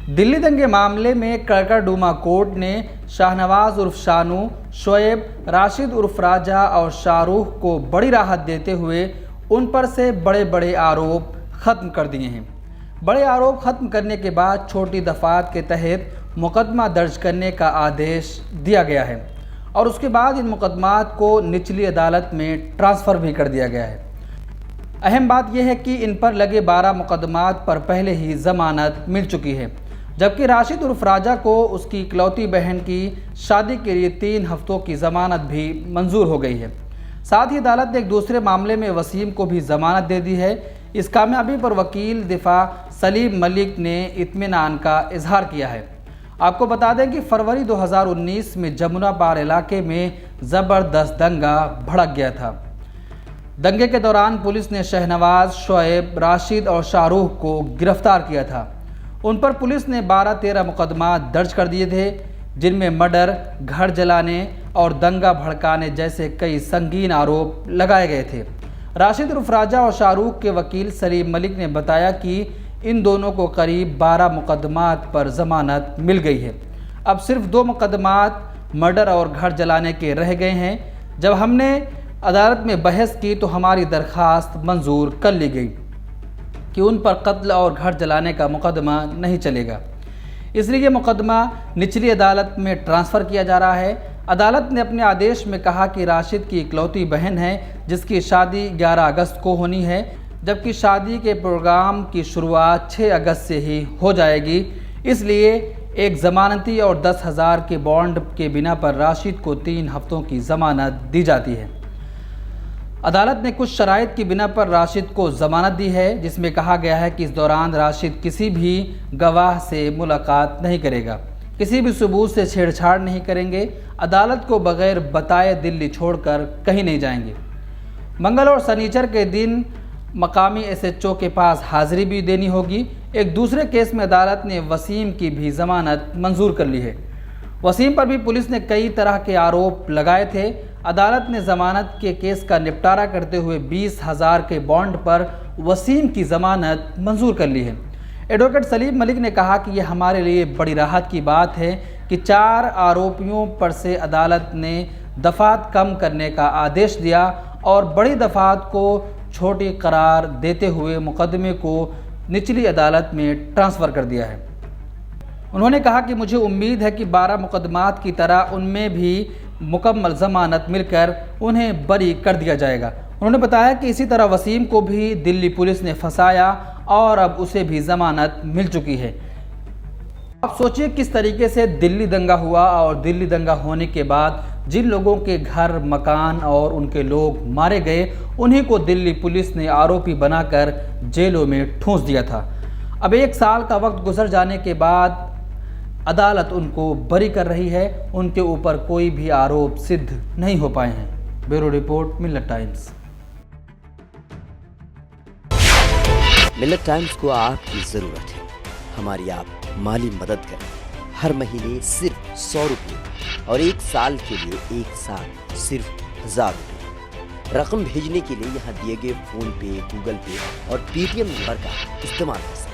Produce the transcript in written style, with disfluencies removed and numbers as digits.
दिल्ली दंगे मामले में कड़कड़डूमा कोर्ट ने शाहनवाज उर्फ शानू, शोएब, राशिद उर्फ राजा और शाहरुख को बड़ी राहत देते हुए उन पर से बड़े बड़े आरोप खत्म कर दिए हैं। बड़े आरोप खत्म करने के बाद छोटी दफात के तहत मुकदमा दर्ज करने का आदेश दिया गया है और उसके बाद इन मुकदमात को निचली अदालत में ट्रांसफ़र भी कर दिया गया है। अहम बात यह है कि इन पर लगे 12 मुकदमात पर पहले ही ज़मानत मिल चुकी है, जबकि राशिद उर्फ राजा को उसकी इकलौती बहन की शादी के लिए 3 हफ्तों की ज़मानत भी मंजूर हो गई है। साथ ही अदालत ने एक दूसरे मामले में वसीम को भी ज़मानत दे दी है। इस कामयाबी पर वकील दिफा सलीम मलिक ने इत्मीनान का इजहार किया है। आपको बता दें कि फरवरी 2019 में जमुना पार इलाके में ज़बरदस्त दंगा भड़क गया था। दंगे के दौरान पुलिस ने शहनवाज, शोएब, राशिद और शाहरुख को गिरफ्तार किया था। उन पर पुलिस ने 12-13 मुकदमा दर्ज कर दिए थे, जिनमें मर्डर, घर जलाने और दंगा भड़काने जैसे कई संगीन आरोप लगाए गए थे। राशिद उर्फ राजा और शाहरुख के वकील सलीम मलिक ने बताया कि इन दोनों को करीब 12 मुकदमात पर ज़मानत मिल गई है। अब सिर्फ 2 मुकदमात मर्डर और घर जलाने के रह गए हैं। जब हमने अदालत में बहस की तो हमारी दरख्वास्त मंजूर कर ली गई कि उन पर कत्ल और घर जलाने का मुकदमा नहीं चलेगा, इसलिए ये मुकदमा निचली अदालत में ट्रांसफ़र किया जा रहा है। अदालत ने अपने आदेश में कहा कि राशिद की इकलौती बहन है जिसकी शादी 11 अगस्त को होनी है, जबकि शादी के प्रोग्राम की शुरुआत 6 अगस्त से ही हो जाएगी। इसलिए एक ज़मानती और 10,000 के बॉन्ड के बिना पर राशिद को 3 हफ्तों की ज़मानत दी जाती है। अदालत ने कुछ शराइत की बिना पर राशिद को ज़मानत दी है, जिसमें कहा गया है कि इस दौरान राशिद किसी भी गवाह से मुलाकात नहीं करेगा, किसी भी सबूत से छेड़छाड़ नहीं करेंगे, अदालत को बगैर बताए दिल्ली छोड़कर कहीं नहीं जाएंगे। मंगल और शनिचर के दिन मकामी SHO के पास हाजिरी भी देनी होगी। एक दूसरे केस में अदालत ने वसीम की भी ज़मानत मंजूर कर ली है। वसीम पर भी पुलिस ने कई तरह के आरोप लगाए थे। अदालत ने ज़मानत के केस का निपटारा करते हुए 20,000 के बॉन्ड पर वसीम की ज़मानत मंजूर कर ली है। एडवोकेट सलीम मलिक ने कहा कि यह हमारे लिए बड़ी राहत की बात है कि 4 आरोपियों पर से अदालत ने दफ़ात कम करने का आदेश दिया और बड़ी दफ़ात को छोटी करार देते हुए मुकदमे को निचली अदालत में ट्रांसफ़र कर दिया है। उन्होंने कहा कि मुझे उम्मीद है कि 12 मुकदमात की तरह उनमें भी मुकम्मल ज़मानत मिलकर उन्हें बरी कर दिया जाएगा। उन्होंने बताया कि इसी तरह वसीम को भी दिल्ली पुलिस ने फंसाया और अब उसे भी ज़मानत मिल चुकी है। आप सोचिए किस तरीके से दिल्ली दंगा हुआ और दिल्ली दंगा होने के बाद जिन लोगों के घर, मकान और उनके लोग मारे गए, उन्हीं को दिल्ली पुलिस ने आरोपी बनाकर जेलों में ठूंस दिया था। अब 1 साल का वक्त गुजर जाने के बाद अदालत उनको बरी कर रही है। उनके ऊपर कोई भी आरोप सिद्ध नहीं हो पाए हैं। ब्यूरो रिपोर्ट, मिल्लत टाइम्स। मिल्लत टाइम्स को आपकी ज़रूरत है, हमारी आप माली मदद करें। हर महीने सिर्फ 100 रुपये और 1 साल के लिए 1 साल सिर्फ 1000 रुपये। रकम भेजने के लिए यहाँ दिए गए फ़ोन पे, गूगल पे और पेटीएम नंबर का इस्तेमाल कर सकते हैं।